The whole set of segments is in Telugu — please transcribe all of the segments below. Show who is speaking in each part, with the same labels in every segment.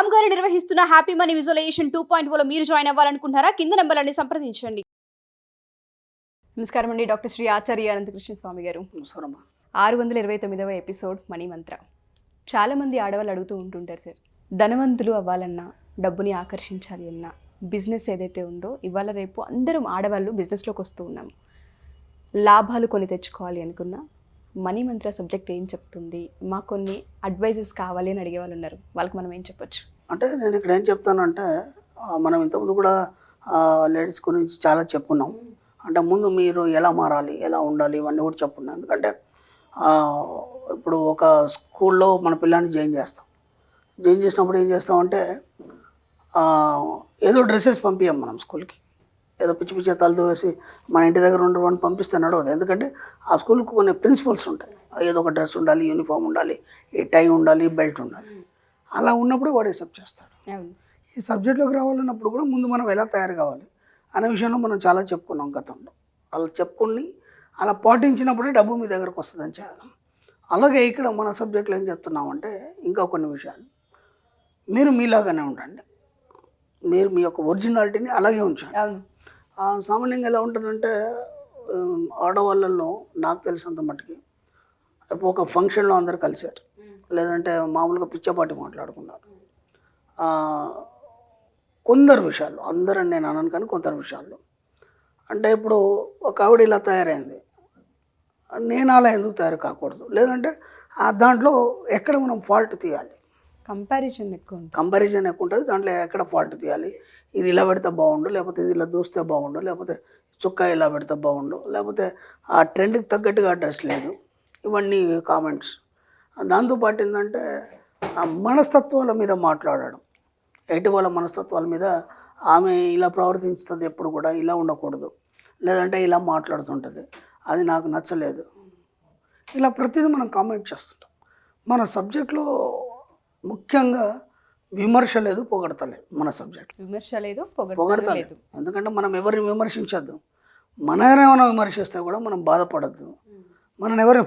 Speaker 1: రామ్ గారు నిర్వహిస్తున్న హ్యాపీ మనీ విజువలైజేషన్ 2.0 మీరు జాయిన్ అవ్వాలనుకుంటున్నారా? కింద నంబర్లని సంప్రదించండి. నమస్కారం అండి, డాక్టర్ శ్రీ ఆచార్య అనంతకృష్ణ స్వామి గారు. 629వ ఎపిసోడ్ మనీ మంత్ర. చాలామంది ఆడవాళ్ళు అడుగుతూ ఉంటుంటారు సార్, ధనవంతులు అవ్వాలన్నా, డబ్బుని ఆకర్షించాలి అన్నా, బిజినెస్ ఏదైతే ఉందో ఇవాళ రేపు అందరం ఆడవాళ్ళు బిజినెస్లోకి వస్తూ ఉన్నాము. లాభాలు కొని తెచ్చుకోవాలి అనుకున్నా మనీ మంత్ర సబ్జెక్ట్ ఏం చెప్తుంది, మాకు కొన్ని అడ్వైజెస్ కావాలి అని అడిగే వాళ్ళు ఉన్నారు. వాళ్ళకి మనం ఏం చెప్పొచ్చు?
Speaker 2: అంటే నేను ఇక్కడ ఏం చెప్తానంటే, మనం ఇంతకుముందు కూడా లేడీస్ గురించి చాలా చెప్పుకున్నాం. అంటే ముందు మీరు ఎలా మారాలి, ఎలా ఉండాలి, ఇవన్నీ కూడా చెప్పుకున్నాం. ఎందుకంటే ఇప్పుడు ఒక స్కూల్లో మన పిల్లాన్ని జాయిన్ చేసినప్పుడు ఏం చేస్తామంటే ఏదో డ్రెస్సెస్ పంపించాం మనం స్కూల్కి. ఏదో పిచ్చి పిచ్చి తలతో వేసి మన ఇంటి దగ్గర ఉండవని పంపిస్తే నడవదు. ఎందుకంటే ఆ స్కూల్కి కొన్ని ప్రిన్సిపల్స్ ఉంటాయి. ఏదో ఒక డ్రెస్ ఉండాలి, యూనిఫామ్ ఉండాలి, ఈ టై ఉండాలి, బెల్ట్ ఉండాలి. అలా ఉన్నప్పుడు వాడు యాక్సెప్ట్ చేస్తాడు. ఈ సబ్జెక్ట్లోకి రావాలన్నప్పుడు కూడా ముందు మనం ఎలా తయారు కావాలి అనే విషయంలో మనం చాలా చెప్పుకున్నాం గతంలో. అలా చెప్పుకుని అలా పాటించినప్పుడే డబ్బు మీ దగ్గరకు వస్తుందని చెప్తాం. అలాగే ఇక్కడ మన సబ్జెక్ట్లో ఏం చెప్తున్నామంటే ఇంకా కొన్ని విషయాలు. మీరు మీలాగానే ఉండండి, మీరు మీ యొక్క ఒరిజినాలిటీని అలాగే ఉంచండి. సామాన్యంగా ఎలా ఉంటుందంటే ఆడవాళ్ళల్లో నాకు తెలిసినంత మట్టుకి ఇప్పుడు ఒక ఫంక్షన్లో అందరు కలిశారు, లేదంటే మామూలుగా పిచ్చపాటి మాట్లాడుకున్నారు. కొందరు విషయాలు, అందరని నేను అనను కానీ కొందరు విషయాల్లో అంటే ఇప్పుడు ఒక ఆవిడ ఇలా తయారైంది, నేను అలా ఎందుకు తయారు కాకూడదు, లేదంటే దాంట్లో ఎక్కడ మనం ఫాల్ట్ తీయాలి, కంపారిజన్ ఎక్కువ ఉంటుంది. దాంట్లో ఎక్కడ ఫాల్ట్ తీయాలి, ఇది ఇలా పెడితే బాగుండు, లేకపోతే ఇది ఇలా దూస్తే బాగుండు, లేకపోతే చుక్కా ఇలా పెడితే బాగుండు, లేకపోతే ఆ ట్రెండ్కి తగ్గట్టుగా డ్రెస్ లేదు, ఇవన్నీ కామెంట్స్. దాంతోపాటు ఏంటంటే మనస్తత్వాల మీద మాట్లాడడం, ఎటు వాళ్ళ మనస్తత్వాల మీద ఆమె ఇలా ప్రవర్తించుతుంది, ఎప్పుడు కూడా ఇలా ఉండకూడదు, లేదంటే ఇలా మాట్లాడుతుంటుంది, అది నాకు నచ్చలేదు, ఇలా ప్రతిదీ మనం కామెంట్ చేస్తుంటాం. మన సబ్జెక్ట్లో ముఖ్యంగా విమర్శ లేదు, పొగడతలేదు. మన సబ్జెక్ట్
Speaker 1: విమర్శ లేదు,
Speaker 2: పొగడతలేదు. ఎందుకంటే మనం ఎవరిని విమర్శించద్దు. మనమేమైనా విమర్శిస్తే కూడా మనం బాధపడద్దు. మనం ఎవరిని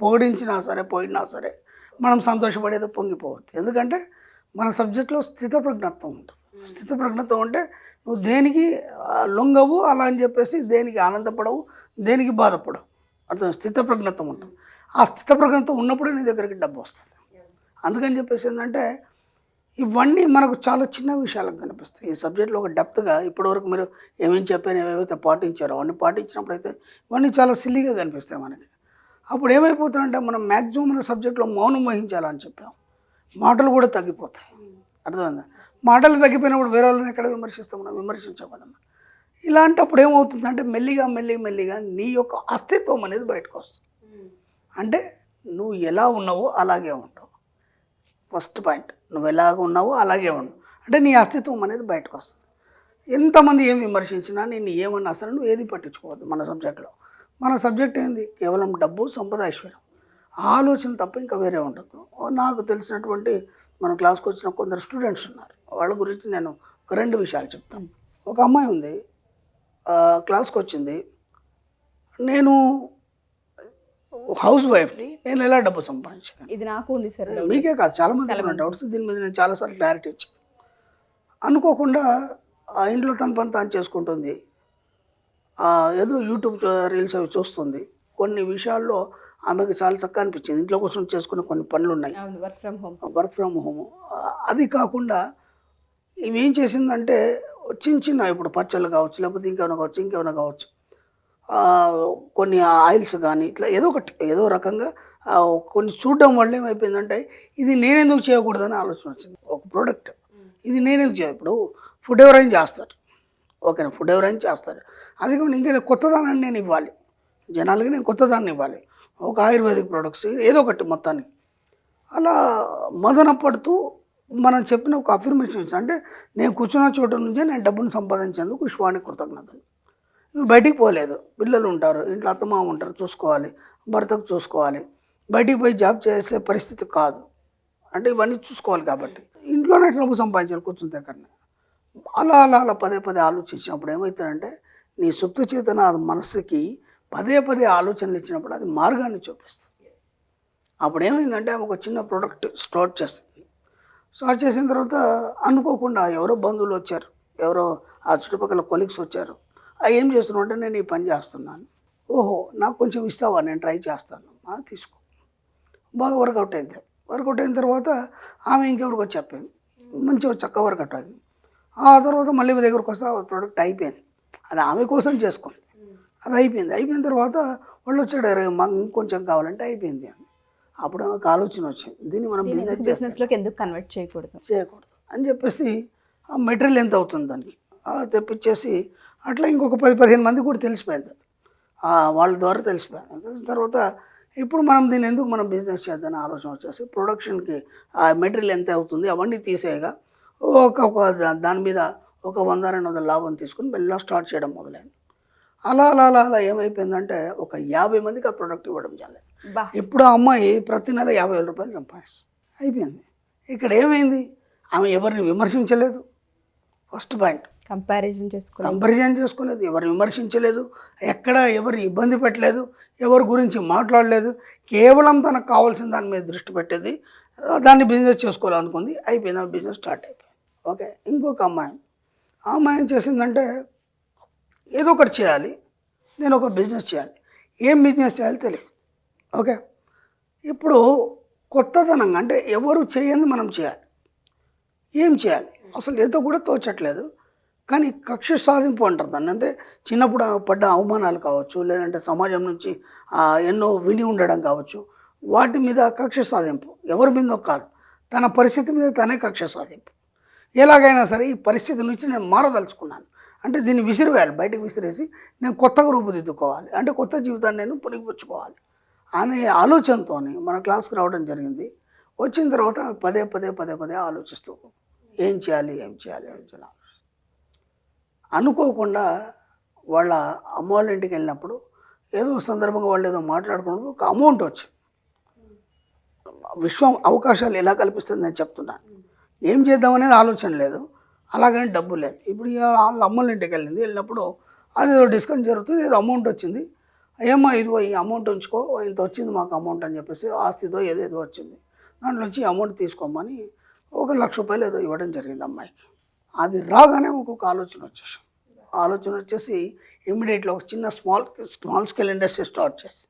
Speaker 2: పొగిడించినా సరే, పోయినా సరే మనం సంతోషపడేది, పొంగిపోవద్దు. ఎందుకంటే మన సబ్జెక్ట్లో స్థితప్రజ్ఞత్వం ఉంటుంది. స్థితప్రజ్ఞత్వం అంటే నువ్వు దేనికి లొంగవు అలా అని చెప్పేసి దేనికి ఆనందపడవు, దేనికి బాధపడవు. అర్థం, స్థితప్రజ్ఞత్వం ఉంటుంది. ఆ స్థితప్రజ్ఞత్వం ఉన్నప్పుడే నీ దగ్గరికి డబ్బు వస్తుంది. అందుకని చెప్పేసి ఏంటంటే ఇవన్నీ మనకు చాలా చిన్న విషయాలకు కనిపిస్తాయి. ఈ సబ్జెక్ట్లో ఒక డెప్త్గా ఇప్పటివరకు మీరు ఏమేమి చెప్పాను, ఏమేమైతే పాటించారో అవన్నీ పాటించినప్పుడు అయితే ఇవన్నీ చాలా సిల్లీగా కనిపిస్తాయి మనకి. అప్పుడు ఏమైపోతుందంటే మనం మ్యాక్సిమం మన సబ్జెక్ట్లో మౌనం వహించాలని చెప్పాం, మాటలు కూడా తగ్గిపోతాయి. అర్థమైందా? మాటలు తగ్గిపోయినప్పుడు వేరే వాళ్ళని ఎక్కడ విమర్శిస్తాం, మనం విమర్శించకూడదు. ఇలాంటప్పుడు ఏమవుతుందంటే మెల్లిగా నీ యొక్క అస్తిత్వం అనేది బయటకు వస్తుంది. అంటే నువ్వు ఎలా ఉన్నావో అలాగే ఉంటావు. ఫస్ట్ పాయింట్, నువ్వు ఎలాగ ఉన్నావో అలాగే ఉండు, అంటే నీ అస్తిత్వం అనేది బయటకు వస్తుంది. ఎంతమంది ఏం విమర్శించినా నేను ఏమన్నా అసలు నువ్వు ఏది పట్టించుకోవద్దు. మన సబ్జెక్ట్ ఏంది, కేవలం డబ్బు, సంపద, ఐశ్వర్యం, ఆలోచన తప్ప ఇంకా వేరే ఉండదు. నాకు తెలిసినటువంటి మన క్లాస్కి వచ్చిన కొందరు స్టూడెంట్స్ ఉన్నారు, వాళ్ళ గురించి నేను ఒక 2 విషయాలు చెప్తాను. ఒక అమ్మాయి ఉంది, క్లాస్కి వచ్చింది, నేను హౌస్ వైఫ్ని, నేను ఎలా డబ్బు సంపాదించాను,
Speaker 1: ఇది నాకు ఉంది సార్.
Speaker 2: మీకే కాదు, చాలామంది డౌట్స్. దీని మీద నేను చాలాసార్లు క్లారిటీ ఇచ్చాను. అనుకోకుండా ఆ ఇంట్లో తన పని తాను చేసుకుంటుంది, ఏదో యూట్యూబ్ రీల్స్ అవి చూస్తుంది. కొన్ని విషయాల్లో ఆమెకు చాలా చక్కగా అనిపించింది. ఇంట్లో కోసం చేసుకునే కొన్ని పనులు ఉన్నాయి, వర్క్ ఫ్రమ్ హోమ్. అది కాకుండా ఇవి ఏం చేసిందంటే చిన్న ఇప్పుడు పచ్చళ్ళు కావచ్చు, లేకపోతే ఇంకేమైనా కావచ్చు, కొన్ని ఆయిల్స్ కానీ ఇట్లా ఏదో రకంగా కొన్ని చూడడం వల్ల ఏమైపోయిందంటే ఇది నేనెందుకు చేయకూడదని ఆలోచన వచ్చింది. ఒక ప్రోడక్ట్ ఇది నేనెందుకు చేయాలి, ఇప్పుడు ఫుడ్ ఎవరైనా చేస్తారు, ఓకేనా, ఫుడ్ ఎవరైనా చేస్తారు, అది కూడా ఇంకేదో కొత్తదాన్ని నేను ఇవ్వాలి, జనాలకి నేను కొత్తదాన్ని ఇవ్వాలి, ఒక ఆయుర్వేదిక్ ప్రోడక్ట్స్ ఏదో ఒకటి మొత్తానికి. అలా మదన పడుతూ మనం చెప్పిన ఒక అఫర్మేషన్స్, అంటే నేను కూర్చున్న చోట నుంచే నేను డబ్బును సంపాదించేందుకు విశ్వానికి కృతజ్ఞతలు. బయటికి పోలేదు, పిల్లలు ఉంటారు, ఇంట్లో అత్తమామ ఉంటారు, చూసుకోవాలి, భర్తకు చూసుకోవాలి, బయటికి పోయి జాబ్ చేసే పరిస్థితి కాదు, అంటే ఇవన్నీ చూసుకోవాలి. కాబట్టి ఇంట్లోనే డబ్బు సంపాదించాలి కూర్చున్న దగ్గరనే. అలా పదే ఆలోచించినప్పుడు ఏమవుతుందంటే నీ సుప్త చేతన మనస్సుకి పదే ఆలోచనలు ఇచ్చినప్పుడు అది మార్గాన్ని చూపిస్తుంది. అప్పుడు ఏమైందంటే ఆమె ఒక చిన్న ప్రోడక్ట్ స్టార్ట్ చేస్తుంది. స్టార్ట్ చేసిన తర్వాత అనుకోకుండా ఎవరో బంధువులు వచ్చారు, ఎవరో ఆ చుట్టుపక్కల కొలీగ్స్ వచ్చారు. ఏం చేస్తున్నావు అంటే నేను ఈ పని చేస్తున్నాను. ఓహో, నాకు కొంచెం ఇస్తావా, నేను ట్రై చేస్తాను. తీసుకో. బాగా వర్కౌట్ అయింది. వర్కౌట్ అయిన తర్వాత ఆమె ఇంకెవరికో చెప్పింది, మంచిగా చక్కగా వర్కౌట్ అయింది. ఆ తర్వాత మళ్ళీ మీ దగ్గరకు వస్తే ఆ ప్రోడక్ట్ అయిపోయింది. అది ఆమె కోసం చేసుకుంది, అది అయిపోయింది. అయిపోయిన తర్వాత వాళ్ళు వచ్చాడు, "అరే మాకు ఇంకొంచెం కావాలంటే అయిపోయింది" అని. అప్పుడు ఆమెకు ఆలోచన వచ్చింది, దీన్ని మనం
Speaker 1: బిజినెస్లోకి ఎందుకు కన్వర్ట్ చేయకూడదు
Speaker 2: అని చెప్పేసి ఆ మెటీరియల్ ఎంత అవుతుంది దానికి తెప్పించేసి అట్లా ఇంకొక 10-15 మంది కూడా తెలిసిపోయింది. వాళ్ళ ద్వారా తెలిసిపోయింది. తెలిసిన తర్వాత ఇప్పుడు మనం దీన్ని ఎందుకు మనం బిజినెస్ చేద్దామని ఆలోచన వచ్చేసి ప్రొడక్షన్కి ఆ మెటీరియల్ ఎంత అవుతుంది అవన్నీ తీసేయగా దాని మీద ఒక 100-200 లాభం తీసుకుని మెల్లగా స్టార్ట్ చేయడం మొదలైంది. అలా అలా అలా అలా ఏమైపోయిందంటే ఒక 50 మందికి ఆ ప్రోడక్ట్ ఇవ్వడం చాలే. ఇప్పుడు ఆ అమ్మాయి ప్రతి నెల 50,000 రూపాయలు సంపాదిస్తుంది. అయిపోయింది. ఇక్కడ ఏమైంది, ఆమె ఎవరిని విమర్శించలేదు. ఫస్ట్ పాయింట్, కంపారిజన్ చేసుకోలేదు, ఎవరు విమర్శించలేదు, ఎక్కడ ఎవరిని ఇబ్బంది పెట్టలేదు, ఎవరి గురించి మాట్లాడలేదు. కేవలం తనకు కావాల్సిన దాని మీద దృష్టి పెట్టేది, దాన్ని బిజినెస్ చేసుకోవాలనుకుంది. అయిపోయింది, ఆ బిజినెస్ స్టార్ట్ అయిపోయింది. ఓకే. ఇంకొక అమ్మాయి, ఆ అమ్మాయి ఏం చేసిందంటే ఏదో ఒకటి చేయాలి, నేను ఒక బిజినెస్ చేయాలి, ఏం బిజినెస్ చేయాలి తెలియదు. ఓకే. ఇప్పుడు కొత్తదనంగా అంటే ఎవరు చేయంది మనం చేయాలి. ఏం చేయాలి అసలు ఏదో కూడా తోచట్లేదు. కానీ కక్ష సాధింపు అంటారు దాన్ని. అంటే చిన్నప్పుడు పడ్డ అవమానాలు కావచ్చు, లేదంటే సమాజం నుంచి ఎన్నో విని ఉండడం కావచ్చు, వాటి మీద కక్ష సాధింపు. ఎవరి మీదో కాదు, తన పరిస్థితి మీద తనే కక్ష సాధింపు. ఎలాగైనా సరే ఈ పరిస్థితి నుంచి నేను మారదలుచుకున్నాను, అంటే దీన్ని విసిరివేయాలి, బయటకు విసిరేసి నేను కొత్తగా రూపుదిద్దుకోవాలి, అంటే కొత్త జీవితాన్ని నేను పునిగిపుచ్చుకోవాలి అనే ఆలోచనతో మన క్లాస్కి రావడం జరిగింది. వచ్చిన తర్వాత పదే పదే పదే పదే ఆలోచిస్తూ ఏం చేయాలి అనుకోకుండా వాళ్ళ అమ్మ వాళ్ళ ఇంటికి వెళ్ళినప్పుడు ఏదో సందర్భంగా వాళ్ళు ఏదో మాట్లాడుకున్నప్పుడు ఒక అమౌంట్ వచ్చింది. విశ్వం అవకాశాలు ఎలా కల్పిస్తుంది నేను చెప్తున్నాను. ఏం చేద్దామనేది ఆలోచన లేదు, అలాగని డబ్బు లేదు. ఇప్పుడు వాళ్ళ అమ్మల ఇంటికి వెళ్ళినప్పుడు అదేదో డిస్కౌంట్ జరుగుతుంది, ఏదో అమౌంట్ వచ్చింది. ఏమో ఇదిగో ఈ అమౌంట్ ఉంచుకో, ఇంత వచ్చింది మాకు అమౌంట్ అని చెప్పేసి ఆస్తితో ఏదేదో వచ్చింది, దాంట్లో వచ్చి అమౌంట్ తీసుకోమని 1,00,000 రూపాయలు ఏదో ఇవ్వడం జరిగింది అమ్మాయికి. అది రాగానే ఒక్కొక్క ఆలోచన వచ్చేసి ఇమ్మీడియట్గా ఒక చిన్న స్మాల్ స్కేల్ ఇండస్ట్రీ స్టార్ట్ చేసి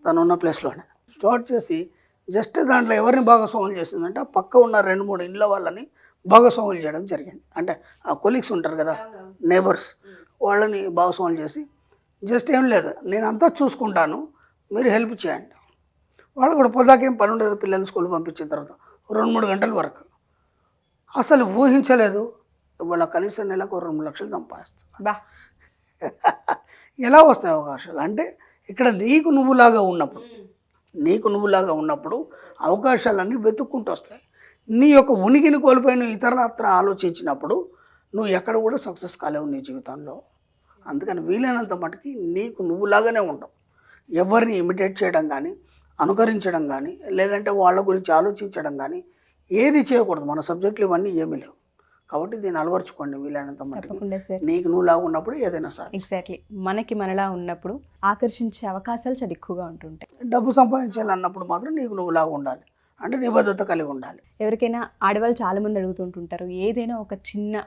Speaker 2: తను ఉన్న ప్లేస్లోనే స్టార్ట్ చేసి జస్ట్ దాంట్లో ఎవరిని భాగస్వాములు చేసిందంటే ఆ పక్క ఉన్న 2-3 ఇండ్ల వాళ్ళని భాగస్వాములు చేయడం జరిగింది. అంటే ఆ కొలీగ్స్ ఉంటారు కదా, నేబర్స్, వాళ్ళని భాగస్వాములు చేసి జస్ట్ ఏం లేదు, నేను అంతా చూసుకుంటాను, మీరు హెల్ప్ చేయండి. వాళ్ళు కూడా పొద్దాకేం పని ఉండదు, పిల్లల్ని స్కూల్ పంపించిన తర్వాత 2-3 గంటల వరకు. అసలు ఊహించలేదు ఇవాళ కనీసం నెలకు 2 లక్షలు సంపాదిస్తాను. ఎలా వస్తాయి అవకాశాలు అంటే ఇక్కడ నీకు నువ్వులాగా ఉన్నప్పుడు అవకాశాలన్నీ వెతుక్కుంటూ వస్తాయి. నీ యొక్క ఉనికిని కోల్పోయిన ఇతరత్ర ఆలోచించినప్పుడు నువ్వు ఎక్కడ కూడా సక్సెస్ కాలేవు నీ జీవితంలో. అందుకని వీలైనంత మటుకి నీకు నువ్వులాగానే ఉండవు. ఎవరిని ఇమిటేట్ చేయడం కానీ, అనుకరించడం కానీ, లేదంటే వాళ్ళ గురించి ఆలోచించడం కానీ ఏది చేయకూడదు. మన సబ్జెక్టులు ఇవన్నీ ఏమీ లేవు. కాబట్టి దీన్ని అలవర్చుకోండి వీలైనంత మటుకు. నీకు నువ్వులాగా ఉన్నప్పుడు ఏదైనా సార్
Speaker 1: ఎగ్జాక్ట్లీ మనకి మనలా ఉన్నప్పుడు ఆకర్షించే అవకాశాలు చాలా ఎక్కువగా ఉంటుంటాయి.
Speaker 2: డబ్బు సంపాదించాలన్నప్పుడు మాత్రం నీకు నువ్వులాగా ఉండాలి, అంటే నిబద్ధత కలిగి ఉండాలి.
Speaker 1: ఎవరికైనా ఆడవాళ్ళు చాలా మంది అడుగుతుంటుంటారు, ఏదైనా ఒక చిన్న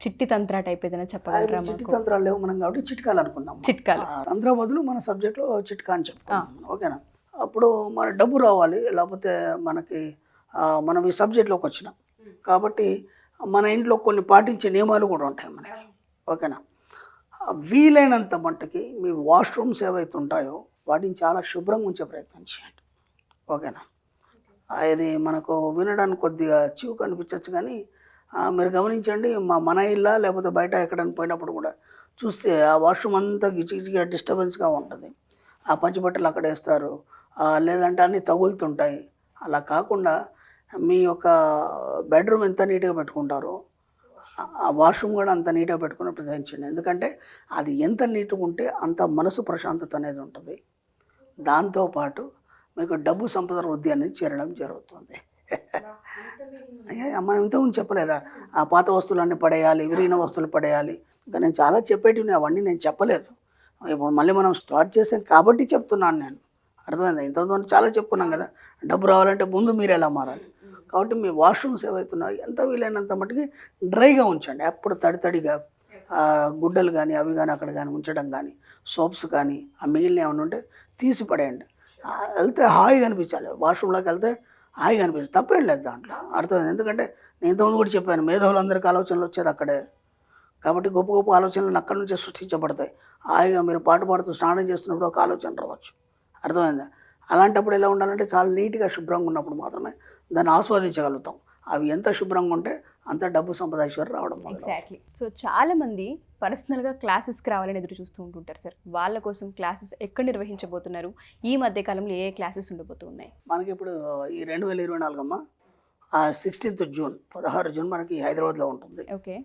Speaker 1: చిట్టి తంత్ర టైప్ ఏదైనా చెప్పగలరా?
Speaker 2: చిట్టి తంత్రాలు లేవు మనం కాబట్టి చిట్కాలు అనుకుందాం. తంత్ర బదులు మన సబ్జెక్ట్లో చిట్కా అని చెప్తాం. ఓకేనా? అప్పుడు మన డబ్బు రావాలి, లేకపోతే మనం ఈ సబ్జెక్ట్లోకి వచ్చినాం కాబట్టి మన ఇంట్లో కొన్ని పాటించే నియమాలు కూడా ఉంటాయి మనకి. ఓకేనా? వీలైనంత మట్టుకి మీ వాష్రూమ్స్ ఏవైతే ఉంటాయో వాటిని చాలా శుభ్రంగా ఉంచే ప్రయత్నం చేయండి. ఓకేనా? అది మనకు వినడానికి కొద్దిగా చీవు కనిపించవచ్చు, కానీ మీరు గమనించండి, మన ఇల్లా లేకపోతే బయట ఎక్కడైనా పోయినప్పుడు కూడా చూస్తే ఆ వాష్రూమ్ అంతా గిచిగిచిగా డిస్టర్బెన్స్గా ఉంటుంది. ఆ పంచిబట్టలు అక్కడ వేస్తారు, లేదంటే అన్నీ తగులుతుంటాయి. అలా కాకుండా మీ యొక్క బెడ్రూమ్ ఎంత నీట్గా పెట్టుకుంటారో ఆ వాష్రూమ్ కూడా అంత నీట్గా పెట్టుకుని ప్రయత్నించండి. ఎందుకంటే అది ఎంత నీట్గా ఉంటే అంత మనసు ప్రశాంతత అనేది ఉంటుంది. దాంతోపాటు మీకు డబ్బు సంపద వృద్ధి అనేది చేరడం జరుగుతుంది. మనం ఇంతకుముందు చెప్పలేదా, ఆ పాత వస్తువులన్నీ పడేయాలి, విరిగిన వస్తువులు పడేయాలి. ఇంకా నేను చాలా చెప్పేటివి అవన్నీ నేను చెప్పలేదు. ఇప్పుడు మళ్ళీ మనం స్టార్ట్ చేసాం కాబట్టి చెప్తున్నాను నేను. అర్థమైందా? ఇంతకుముందు చాలా చెప్పుకున్నాం కదా, డబ్బు రావాలంటే ముందు మీరు ఎలా మారాలి. కాబట్టి మీ వాష్రూమ్స్ ఏవైతున్నాయో ఎంత వీలైనంత మట్టుకి డ్రైగా ఉంచండి. ఎప్పుడు తడిగా గుడ్డలు కానీ అవి కానీ అక్కడ కానీ ఉంచడం కానీ, సోప్స్ కానీ ఆ మిగిలిన ఏమైనా ఉంటే తీసి పడేయండి. వెళ్తే హాయిగా అనిపించాలి, వాష్రూమ్లోకి వెళ్తే హాయిగా అనిపించాలి, తప్పేం లేదు దాంట్లో, అర్థమైంది. ఎందుకంటే నేను ఇంతకుముందు కూడా చెప్పాను, మేధావులందరికీ ఆలోచనలు వచ్చేది అక్కడే. కాబట్టి గొప్ప గొప్ప ఆలోచనలు అక్కడి నుంచే సృష్టించబడతాయి. హాయిగా మీరు పాట పాడుతూ స్నానం చేస్తున్నప్పుడు ఒక ఆలోచన రావచ్చు, అర్థమైందా. అలాంటప్పుడు ఎలా ఉండాలంటే చాలా నీట్గా శుభ్రంగా ఉన్నప్పుడు మాత్రమే దాన్ని ఆస్వాదించగలుగుతాం. అవి ఎంత శుభ్రంగా ఉంటే అంత డబ్బు సంపద ఐశ్వర్యం రావడం.
Speaker 1: ఎగ్జాక్ట్లీ. సో చాలా మంది పర్సనల్గా క్లాసెస్కి రావాలని ఎదురు చూస్తూ ఉంటుంటారు సార్. వాళ్ళ కోసం క్లాసెస్ ఎక్కడ నిర్వహించబోతున్నారు? ఈ మధ్య కాలంలో ఏ క్లాసెస్ ఉండబోతున్నాయి?
Speaker 2: మనకి ఇప్పుడు ఈ 2024 అమ్మ 16th జూన్ 16 జూన్ మనకి హైదరాబాద్లో ఉంటుంది.
Speaker 1: ఓకే.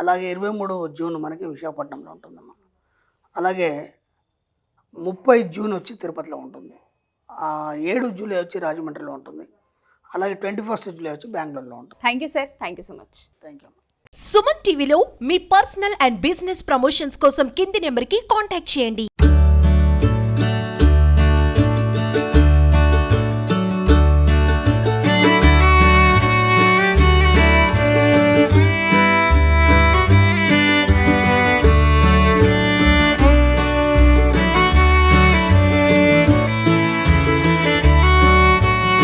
Speaker 2: అలాగే 23 జూన్ మనకి విశాఖపట్నంలో ఉంటుందమ్మా. అలాగే 30 జూన్ వచ్చి తిరుపతిలో ఉంటుంది. 7 జూలై వచ్చి రాజమండ్రిలో ఉంటుంది. అలాగే 21 జూలై వచ్చి బెంగళూరులో ఉంటుంది.
Speaker 1: Thank you sir, thank you so much.
Speaker 2: Thank you.
Speaker 3: Suman టీవీలో మీ పర్సనల్ అండ్ బిజినెస్ ప్రమోషన్స్ కోసం కింది నెంబర్కి కాంటాక్ట్ చేయండి.